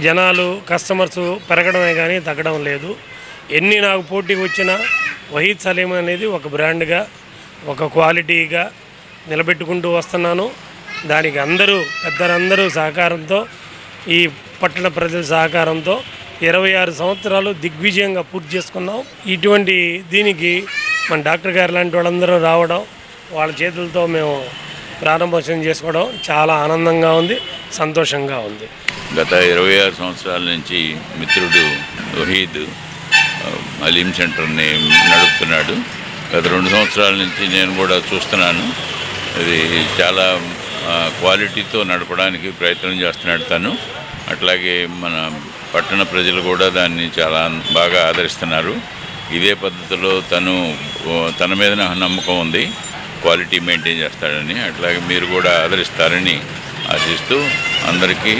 జనాలు కస్టమర్స్ పెరగడమే కానీ తగ్గడం లేదు. ఎన్ని నాకు పోటీకి వచ్చినా వహీద్ సలీం అనేది ఒక బ్రాండ్గా, ఒక క్వాలిటీగా నిలబెట్టుకుంటూ వస్తున్నాను. దానికి పెద్దలందరూ సహకారంతో, ఈ పట్టణ ప్రజల సహకారంతో 26 సంవత్సరాలు దిగ్విజయంగా పూర్తి చేసుకున్నాం. ఇటువంటి దీనికి మన డాక్టర్ గారు లాంటి వాళ్ళందరూ రావడం, వాళ్ళ చేతులతో మేము ప్రారంభోత్సవం చేసుకోవడం చాలా ఆనందంగా ఉంది, సంతోషంగా ఉంది. గత 26 సంవత్సరాల నుంచి మిత్రుడు వహీద్ హలీం సెంటర్ని నడుపుతున్నాడు. గత 2 సంవత్సరాల నుంచి నేను కూడా చూస్తున్నాను. అది చాలా క్వాలిటీతో నడపడానికి ప్రయత్నం చేస్తున్నాడు తను. అట్లాగే మన పట్టణ ప్రజలు కూడా దాన్ని చాలా బాగా ఆదరిస్తున్నారు. ఇదే పద్ధతిలో తన మీద నాకు నమ్మకం ఉంది, క్వాలిటీ మెయింటైన్ చేస్తాడని. అట్లాగే మీరు కూడా ఆదరిస్తారని ఆశిస్తూ అందరికీ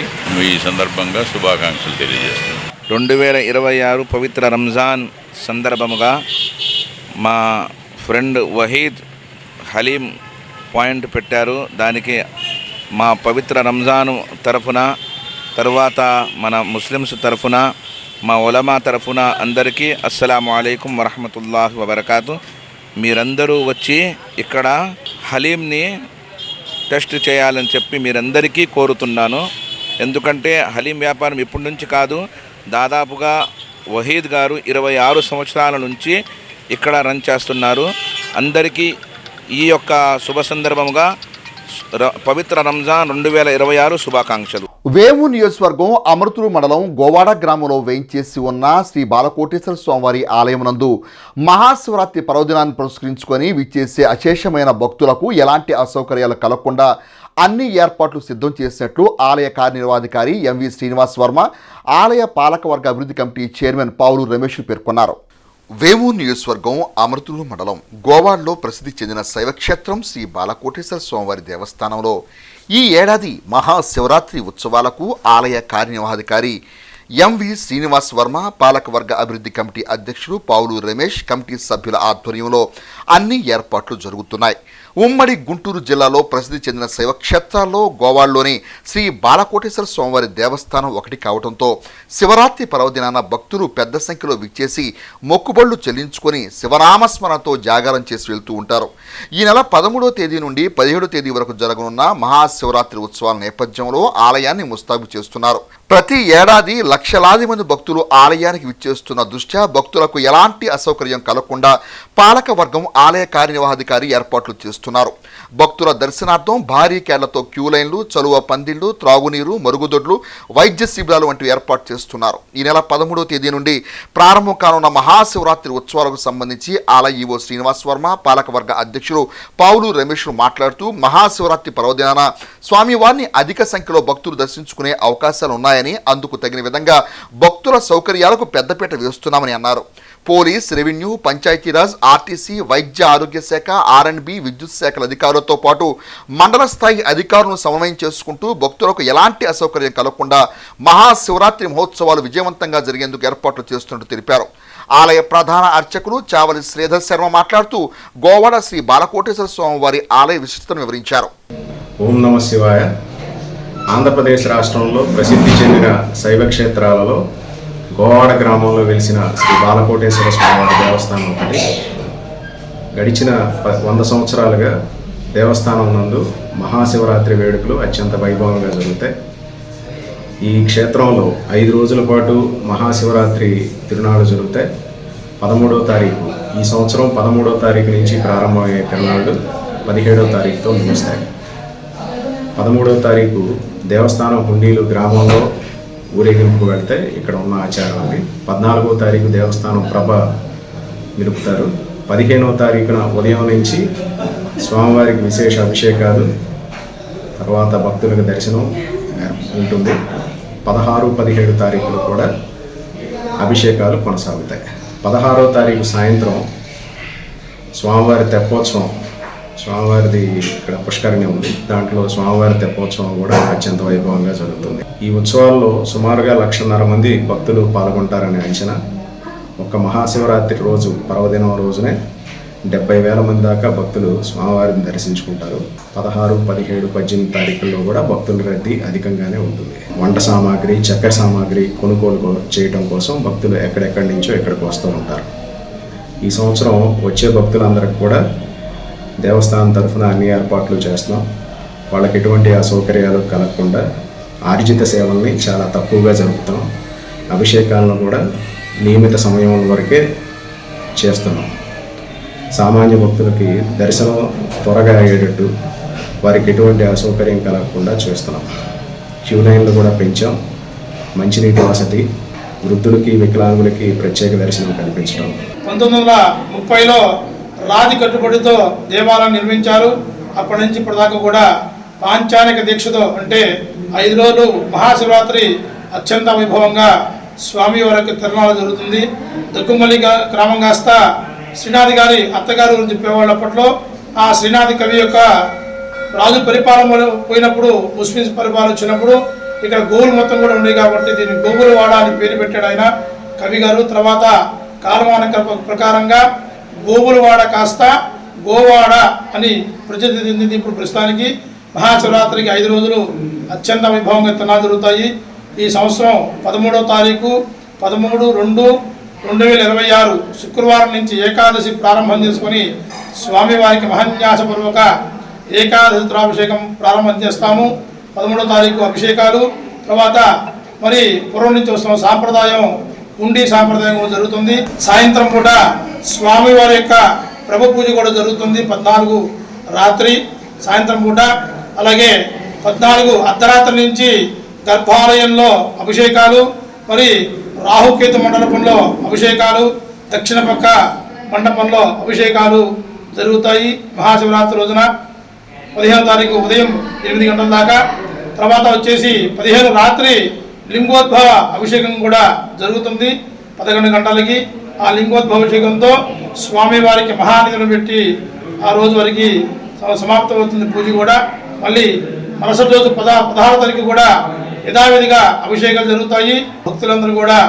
ఈ సందర్భంగా శుభాకాంక్షలు తెలియజేస్తున్నాను. 2026 పవిత్ర రంజాన్ సందర్భముగా మా ఫ్రెండ్ వహీద్ హలీం పాయింట్ పెట్టారు. దానికి మా పవిత్ర రంజాన్ తరఫున, తర్వాత మన ముస్లిమ్స్ తరఫున, మా ఉలమా తరఫున అందరికీ అస్సలాము అలైకుం వరహమతుల్లాహి వబరకాతు. మీరందరూ వచ్చి ఇక్కడ హలీంని టెస్ట్ చేయాలని చెప్పి మీరందరికీ కోరుతున్నాను. ఎందుకంటే హలీం వ్యాపారం ఇప్పటి నుంచి కాదు, దాదాపుగా వహీద్ గారు 26 సంవత్సరాల నుంచి ఇక్కడ రన్ చేస్తున్నారు. అందరికీ ఈ యొక్క శుభ సందర్భంగా పవిత్ర రంజాన్ 2026 శుభాకాంక్షలు. వేము నియోజకవర్గం అమృతూరు మండలం గోవాడ గ్రామంలో వేయించేసి ఉన్న శ్రీ బాలకోటేశ్వర స్వామివారి ఆలయం నందు మహాశివరాత్రి పర్వదినాన్ని పురస్కరించుకొని విచ్చేసే అశేషమైన భక్తులకు ఎలాంటి అసౌకర్యాలు కలగకుండా అన్ని ఏర్పాట్లు సిద్ధం చేసినట్లు ఆలయ కార్యనిర్వహణాధికారి ఎంవి శ్రీనివాస్ వర్మ, ఆలయ పాలకవర్గ అభివృద్ధి కమిటీ చైర్మన్ పావులు రమేష్ పేర్కొన్నారు. వేము నియోజకవర్గం అమృతూరు మండలం గోవాడలో ప్రసిద్ధి చెందిన శైవక్షేత్రం శ్రీ బాలకోటేశ్వర స్వామివారి దేవస్థానంలో ఈ ఏడాది మహాశివరాత్రి ఉత్సవాలకు ఆలయ కార్యనిర్వహణాధికారి ఎంవి శ్రీనివాస్ వర్మ, పాలకవర్గ అభివృద్ధి కమిటీ అధ్యక్షులు పావులు రమేష్, కమిటీ సభ్యుల ఆధ్వర్యంలో అన్ని ఏర్పాట్లు జరుగుతున్నాయి. ఉమ్మడి గుంటూరు జిల్లాలో ప్రసిద్ధి చెందిన శైవక్షేత్రాల్లో గోవాడలోని శ్రీ బాలకోటేశ్వర స్వామివారి దేవస్థానం ఒకటి కావడంతో శివరాత్రి పర్వదినాన భక్తులు పెద్ద సంఖ్యలో విచ్చేసి మొక్కుబళ్లు చెల్లించుకొని శివనామస్మరణతో జాగారం చేసి వెళ్తూ ఉంటారు. ఈ నెల 13వ తేదీ నుండి 17వ తేదీ వరకు జరగనున్న మహాశివరాత్రి ఉత్సవాల నేపథ్యంలో ఆలయాన్ని ముస్తాబు చేస్తున్నారు. ప్రతి ఏడాది లక్షలాది మంది భక్తులు ఆలయానికి విచ్చేస్తున్న దృష్ట్యా భక్తులకు ఎలాంటి అసౌకర్యం కలగకుండా పాలక వర్గం ఆలయ కార్యనిర్వహణాధికారి ఏర్పాట్లు చేస్తున్నారు. భక్తుల దర్శనార్థం భారీ కేళ్లతో క్యూలైన్లు, చలువ పందిళ్లు, త్రాగునీరు, మరుగుదొడ్లు, వైద్య శిబిరాలు వంటివి ఏర్పాటు చేస్తున్నారు. ఈ నెల 13వ తేదీ నుండి ప్రారంభం కానున్న మహాశివరాత్రి ఉత్సవాలకు సంబంధించి ఆలయ ఈవో శ్రీనివాస్ వర్మ, పాలకవర్గ అధ్యక్షులు పావులు రమేష్ మాట్లాడుతూ మహాశివరాత్రి పర్వదినాన స్వామివారిని అధిక సంఖ్యలో భక్తులు దర్శించుకునే అవకాశాలు ఉన్నాయని, అందుకు తగిన విధంగా భక్తుల సౌకర్యాలకు పెద్దపీట వేస్తున్నామని అన్నారు. పోలీస్, రెవెన్యూ, పంచాయతీరాజ్, ఆర్టీసీ, వైద్య ఆరోగ్య శాఖ, R&B, విద్యుత్ శాఖల అధికారులతో పాటు మండల స్థాయి అధికారులను సమన్వయం చేసుకుంటూ భక్తులకు ఎలాంటి అసౌకర్యం కలగకుండా మహాశివరాత్రి మహోత్సవాలు విజయవంతంగా జరిగేందుకు ఏర్పాట్లు చేస్తున్నట్టు తెలిపారు. ఆలయ ప్రధాన అర్చకులు చావలి శ్రీధర్ శర్మ మాట్లాడుతూ గోవాడ శ్రీ బాలకోటేశ్వర స్వామి వారి ఆలయ విశిష్టతను వివరించారు. ఓం నమ శివాయ. ఆంధ్రప్రదేశ్ రాష్ట్రంలో ప్రసిద్ధి చెందిన శైవ క్షేత్రాలలో గోవాడ గ్రామంలో వెలిసిన శ్రీ బాలకోటేశ్వర స్వామివారి దేవస్థానం ఒకటి. గడిచిన 100 సంవత్సరాలుగా దేవస్థానం నందు మహాశివరాత్రి వేడుకలు అత్యంత వైభవంగా జరుగుతాయి. ఈ క్షేత్రంలో 5 రోజుల పాటు మహాశివరాత్రి తిరునాళ్ళు జరుగుతాయి. 13వ తారీఖు, ఈ సంవత్సరం 13వ తారీఖు నుంచి ప్రారంభమయ్యే తిరునాళ్ళు 17వ తారీఖుతో ముగుస్తాయి. 13వ తారీఖు దేవస్థానం హుండీలు గ్రామంలో ఊరేగింపు వెళ్తే ఇక్కడ ఉన్న ఆచారం అది. 14వ తారీఖు దేవస్థానం ప్రభ నిలుపుతారు. 15వ తారీఖున ఉదయం నుంచి స్వామివారికి విశేష అభిషేకాలు, తర్వాత భక్తులకు దర్శనం ఉంటుంది. 16, 17 తారీఖులు కూడా అభిషేకాలు కొనసాగుతాయి. 16వ తారీఖు సాయంత్రం స్వామివారి తెప్పోత్సవం, స్వామివారిది ఇక్కడ పుష్కరిణి ఉంది, దాంట్లో స్వామివారి తెప్పోత్సవం కూడా అత్యంత వైభవంగా జరుగుతుంది. ఈ ఉత్సవాల్లో సుమారుగా 1,50,000 మంది భక్తులు పాల్గొంటారనే అంచనా. ఒక్క మహాశివరాత్రి రోజు, పర్వదినం రోజునే 70,000 మంది దాకా భక్తులు స్వామివారిని దర్శించుకుంటారు. 16, 17, 18 తారీఖుల్లో కూడా భక్తుల రద్దీ అధికంగానే ఉంటుంది. వంట సామాగ్రి, చక్కెర సామాగ్రి కొనుగోలు చేయడం కోసం భక్తులు ఎక్కడెక్కడి నుంచో ఇక్కడికి వస్తూ ఉంటారు. ఈ సంవత్సరం వచ్చే భక్తులందరికీ కూడా దేవస్థానం తరఫున అన్ని ఏర్పాట్లు చేస్తున్నాం. వాళ్ళకి ఎటువంటి అసౌకర్యాలు కలగకుండా ఆర్జిత సేవల్ని చాలా తక్కువగా జరుపుతాం. అభిషేకాలను కూడా నియమిత సమయం వరకే చేస్తున్నాం. సామాన్య భక్తులకి దర్శనం త్వరగా అయ్యేటట్టు వారికి ఎటువంటి అసౌకర్యం కలగకుండా చేస్తున్నాం. క్యూ లైన్లు కూడా పెంచాం. మంచినీటి వసతి, వృద్ధులకి, వికలాంగులకి ప్రత్యేక దర్శనం కల్పించడం. 1930లో రాతి కట్టుబడితో దేవాలయం నిర్మించారు. అప్పటి నుంచి ఇప్పటిదాకా కూడా పాంచానిక దీక్షతో అంటే 5 రోజులు మహాశివరాత్రి అత్యంత వైభవంగా స్వామి వారికి తిరునాళ జరుగుతుంది. దగ్గుమల్లి గ్రామం కాస్త శ్రీనాథి గారి అత్తగారు గురించి చెప్పేవాళ్ళు. అప్పట్లో ఆ శ్రీనాథి కవి యొక్క రాజు పరిపాలన పోయినప్పుడు ముస్లిమ్స్ పరిపాలన వచ్చినప్పుడు ఇక్కడ గోవులు మొత్తం కూడా ఉండేవి కాబట్టి దీన్ని గోవులవాడ అని పేరు పెట్టాడు ఆయన కవి గారు. తర్వాత కాలమాన ప్రకారంగా గోవులవాడ కాస్త గోవాడ అని ప్రసిద్ధి చెందింది. ఇప్పుడు ప్రస్తుతానికి మహాశివరాత్రికి 5 రోజులు అత్యంత వైభవంగా తిరునాళ్ళు జరుగుతాయి. ఈ సంవత్సరం 13వ తారీఖు 13/2/2026 శుక్రవారం నుంచి ఏకాదశి ప్రారంభం చేసుకొని స్వామివారికి మహాన్యాసపూర్వక ఏకాదశి రుద్రాభిషేకం ప్రారంభం చేస్తాము. 13వ తారీఖు అభిషేకాలు, తర్వాత మరి పూర్వం నుంచి వస్తున్న సాంప్రదాయం ఉండి సాంప్రదాయం జరుగుతుంది. సాయంత్రం పూట స్వామివారి యొక్క ప్రభు పూజ కూడా జరుగుతుంది 14 రాత్రి సాయంత్రం పూట. అలాగే 14 అర్ధరాత్రి నుంచి గర్భాలయంలో అభిషేకాలు, మరి రాహుకేతు మండపంలో అభిషేకాలు, దక్షిణ పక్క మండపంలో అభిషేకాలు జరుగుతాయి. మహాశివరాత్రి రోజున 15వ తారీఖు ఉదయం 8 గంటల దాకా. తర్వాత వచ్చేసి 15 రాత్రి లింగోద్భవ అభిషేకం కూడా జరుగుతుంది 11 గంటలకి. ఆ లింగోద్భవ అభిషేకంతో స్వామివారికి మహానిధులను పెట్టి ఆ రోజు వరకు సమాప్తమవుతుంది పూజ కూడా. మళ్ళీ మరుసటి రోజు 16వ తారీఖు కూడా యథావిధిగా అభిషేకాలు జరుగుతాయి. భక్తులందరూ కూడా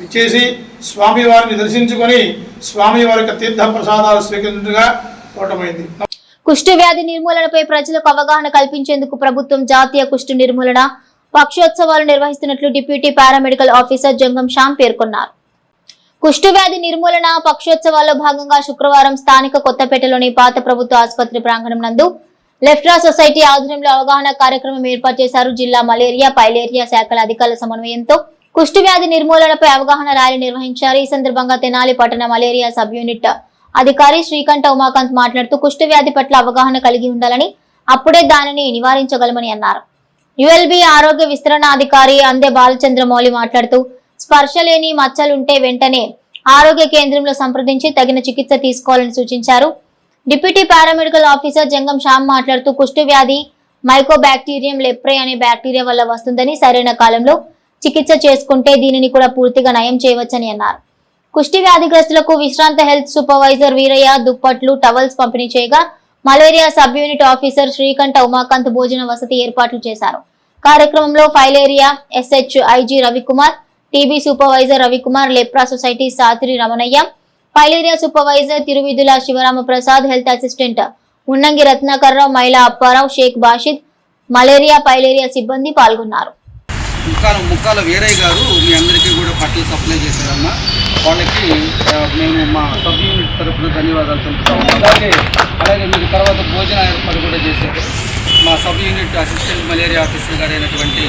ఇచ్చేసి స్వామివారిని దర్శించుకొని స్వామివారి యొక్క తీర్థ ప్రసాదాలు స్వీకరించగా కోటమైంది. కుష్టు వ్యాధి నిర్మూలనపై ప్రజలకు అవగాహన కల్పించేందుకు ప్రభుత్వం జాతీయ కుష్టు నిర్మూలన పక్షోత్సవాలు నిర్వహిస్తున్నట్లు డిప్యూటీ పారామెడికల్ ఆఫీసర్ జంగం శ్యామ్ పేర్కొన్నారు. కుష్టు వ్యాధి నిర్మూలన పక్షోత్సవాల్లో భాగంగా శుక్రవారం స్థానిక కొత్తపేటలోని పాత ప్రభుత్వ ఆసుపత్రి ప్రాంగణం నందు లెఫ్ట్రా సొసైటీ ఆధ్వర్యంలో అవగాహన కార్యక్రమం ఏర్పాటు చేశారు. జిల్లా మలేరియా పైలేరియా శాఖల అధికారుల సమన్వయంతో కుష్టు వ్యాధి నిర్మూలనపై అవగాహన ర్యాలీ నిర్వహించారు. ఈ సందర్భంగా తెనాలి పట్టణ మలేరియా సబ్ యూనిట్ అధికారి శ్రీకంఠ ఉమాకాంత్ మాట్లాడుతూ కుష్టు వ్యాధి పట్ల అవగాహన కలిగి ఉండాలని, అప్పుడే దానిని నివారించగలమని అన్నారు. యుఎల్బి ఆరోగ్య విస్తరణాధికారి అందే బాలచంద్ర మౌలి మాట్లాడుతూ స్పర్శ లేని మచ్చలుంటే వెంటనే ఆరోగ్య కేంద్రంలో సంప్రదించి తగిన చికిత్స తీసుకోవాలని సూచించారు. డిప్యూటీ పారామెడికల్ ఆఫీసర్ జంగం శ్యామ్ మాట్లాడుతూ కుష్టు వ్యాధి మైకోబాక్టీరియం లెప్రే అనే బ్యాక్టీరియా వల్ల వస్తుందని, సరైన కాలంలో చికిత్స చేసుకుంటే దీనిని కూడా పూర్తిగా నయం చేయవచ్చని అన్నారు. కుష్టి వ్యాధిగ్రస్తులకు విశ్రాంత హెల్త్ సూపర్వైజర్ వీరయ్య దుప్పట్లు టవల్స్ పంపిణీ చేయగా malaria sub unit officer Srikanth Umakant భోజన వసతి ఏర్పాట్లు చేశారు. కార్యక్రమంలో filaria SH IG Ravikumar, TB supervisor Ravikumar, Lepra society Satri Ramanaiah, filaria supervisor Tiruvidhula Sivarama Prasad, health assistant Unnangi Ratnakar Rao, Maila Apparao, Sheikh Bashid, malaria filaria సిబ్బంది పాల్గొన్నారు. ముక్కాల వీరయ్య గారు మీ అందరికీ కూడా బట్టలు సప్లై చేశారమ్మా. వాళ్ళకి మేము మా సబ్ యూనిట్ తరఫున ధన్యవాదాలు తెలుపుతాము. అలాగే మీరు తర్వాత భోజన ఏర్పాటు కూడా చేశారు. మా sub unit assistant malaria officer గారు అయినటువంటి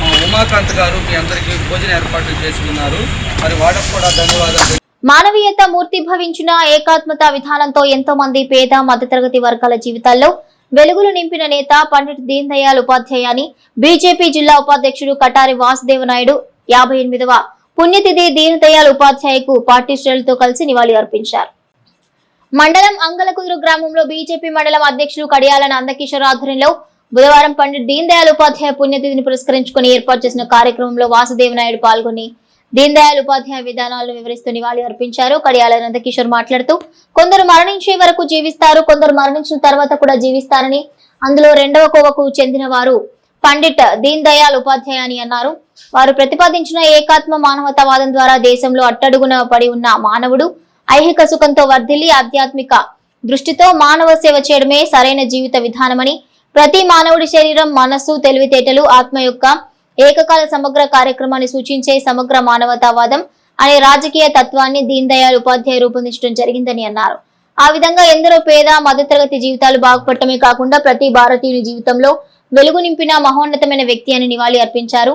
మా ఉమాకాంత్ గారు మీ అందరికీ భోజన ఏర్పాట్లు చేసుకున్నారు. మరి వాళ్ళకు కూడా ధన్యవాదాలు. మానవీయత మూర్తిభవించిన ఏకాత్మత విధానంతో ఎంతో మంది పేద మధ్యతరగతి వర్గాల జీవితాల్లో వెలుగులు నింపిన నేత పండిట్ దీన్ దయాళ్ ఉపాధ్యాయ అని బీజేపీ జిల్లా ఉపాధ్యక్షుడు కటారి వాసుదేవ నాయుడు 58వ పుణ్యతిథి దీన్ దయాళ్ ఉపాధ్యాయకు పార్టీ శ్రేణులతో కలిసి నివాళి అర్పించారు. మండలం అంగలకుదురు గ్రామంలో బీజేపీ మండలం అధ్యక్షులు కడియాల నందకిషోర్ ఆధ్వర్యంలో బుధవారం పండిట్ దీన్ దయాళ్ ఉపాధ్యాయ పుణ్యతిథిని పురస్కరించుకుని ఏర్పాటు చేసిన కార్యక్రమంలో వాసుదేవ నాయుడు పాల్గొని దీన్ దయాళ్ ఉపాధ్యాయ విధానాలను వివరిస్తూ నివాళి అర్పించారు. కడియాల నందకిషోర్ మాట్లాడుతూ కొందరు మరణించే వరకు జీవిస్తారు, కొందరు మరణించిన తర్వాత కూడా జీవిస్తారని, అందులో 2వ కోవకు చెందిన వారు పండిట్ దీన్ దయాళ్ ఉపాధ్యాయ అని అన్నారు. వారు ప్రతిపాదించిన ఏకాత్మ మానవతావాదం ద్వారా దేశంలో అట్టడుగున పడి ఉన్న మానవుడు ఐహిక సుఖంతో వర్ధిల్లి ఆధ్యాత్మిక దృష్టితో మానవ సేవ చేయడమే సరైన జీవిత విధానమని, ప్రతి మానవుడి శరీరం, మనస్సు, తెలివితేటలు, ఆత్మ యొక్క ఏకకాల సమగ్ర కార్యక్రమాన్ని సూచించే సమగ్ర మానవతావాదం అనే రాజకీయ తత్వాన్ని దీన్ దయాళ్ ఉపాధ్యాయ రూపొందించడం జరిగిందని అన్నారు. ఆ విధంగా ఎందరో పేద మధ్యతరగతి జీవితాలు బాగుపడటమే కాకుండా ప్రతి భారతీయుని జీవితంలో వెలుగు నింపిన మహోన్నతమైన వ్యక్తి అని నివాళి అర్పించారు.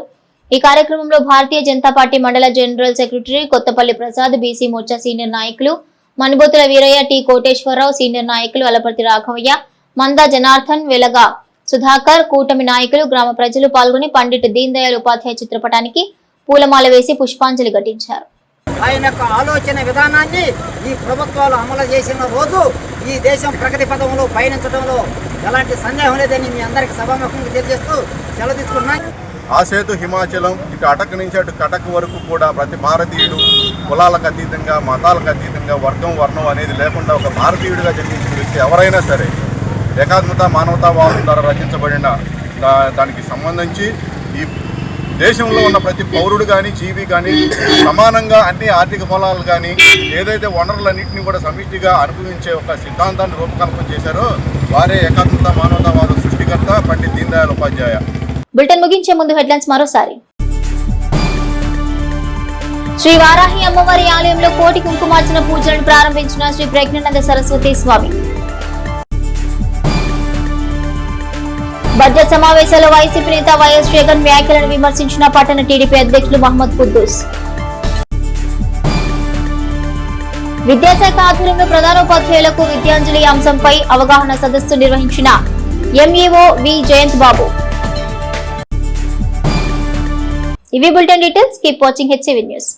ఈ కార్యక్రమంలో భారతీయ జనతా పార్టీ మండల general secretary Kothapalli Prasad, BC Morcha senior నాయకులు మనుబోతుల వీరయ్య, టి కోటేశ్వరరావు, సీనియర్ నాయకులు అలపర్తి రాఘవయ్య, మందా జనార్దన్, వెలగా సుధాకర్, కూటమి నాయకులు, గ్రామ ప్రజలు పాల్గొని పండిట్ దీన్ దయాళ్ ఉపాధ్యాయ చిత్రపటానికి పూలమాల వేసి పుష్పాంజలి ఘటించారు. ఆయన యొక్క ఆలోచన విధానాన్ని ఈ ప్రభుత్వాలు అమలు చేసిన రోజు ఈ దేశం ప్రగతి పథంలో పయనించడంలో ఎలాంటి సందేహం లేదని మీ అందరికీ సభాముఖంగా తెలియజేస్తూ సెలవు తీసుకున్నాను. ఆ సేతు హిమాచలం ఇటు అటక్ నుంచి అటు కటక్ వరకు కూడా ప్రతి భారతీయుడు కులాలకు అతీతంగా మతాలకు అతీతంగా వర్ణం అనేది లేకుండా ఒక భారతీయుడిగా జన్మించిన వ్యక్తి ఎవరైనా సరే ఏకాత్మత మానవతావాదం ద్వారా రచించబడిన దానికి సంబంధించి ఈ దేశంలో ఉన్న ప్రతి పౌరుడు కానీ జీవి కానీ సమానంగా అన్ని ఆర్థిక ఫలాలు కానీ ఏదైతే వనరులన్నింటినీ కూడా సమిష్టిగా అనుభవించే ఒక సిద్ధాంతాన్ని రూపకల్పన చేశారో వారే ఏకాత్మత మానవతావాద సృష్టికర్త పండిత్ దీన్ దయాళ్ ఉపాధ్యాయ. బులెటిన్ ముగించే ముందు హెడ్లైన్స్ మరోసారి. శ్రీ వారాహి అమ్మవారి ఆలయంలో కోటి కుంకుమార్చన పూజలను ప్రారంభించిన శ్రీ ప్రజ్ఞానంద సరస్వతి స్వామి. బడ్జెట్ సమావేశంలో వైసీపీ నేత వైఎస్ జగన్ వ్యాఖ్యలను విమర్శించిన పట్టణ టీడీపీ అధ్యక్షులు మహమ్మద్ కుద్దూస్. విద్యాశాఖ ఆధ్వర్యంలో ప్రధానోపాధ్యాయులకు విద్యాంజలి అంశంపై అవగాహన సదస్సు నిర్వహించిన ఎంఈఓ వి జయంత్ బాబు. ఇవి bulletin details. Keep watching HCV news.